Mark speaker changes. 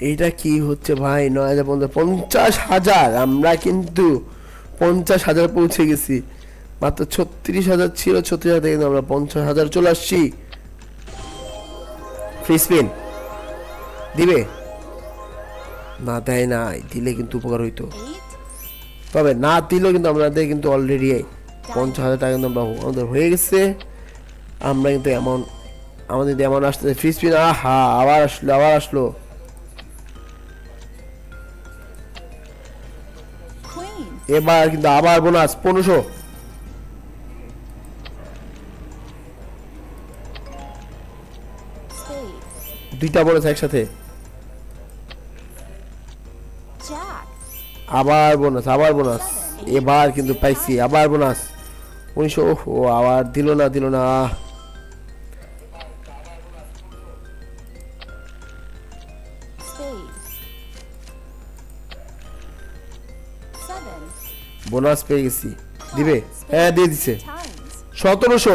Speaker 1: এইটা কি হচ্ছে ভাই? 9,550 আমরা কিন্তু 50,000 পৌঁছে গেছি। মাত্র 36,000 ছিল, 36,000 থেকে আমরা 50,000 চলে আসছি। ফ্রি স্পিন দিবে না? দেয় না, দিলে কিন্তু উপকার হইতো, তবে না দিলেও কিন্তু আমাদের কিন্তু অলরেডি 50,000 টাকা কিন্তু আমাদের হয়ে গেছে। আমরা কিন্তু এমন আমাদের এমন আসতেছে ফ্রি স্পিন। আহা, আবার আসলো। এবার কিন্তু আবার বোনাস 1500। দুইটা বোনাস একসাথে, আবার বোনাস। এবার কিন্তু পাইছি আবার বোনাস 1900। ও আবার দিল না। বোনাস পেয়ে গেছি, দিবে? হ্যাঁ দিয়ে দিছে 1700।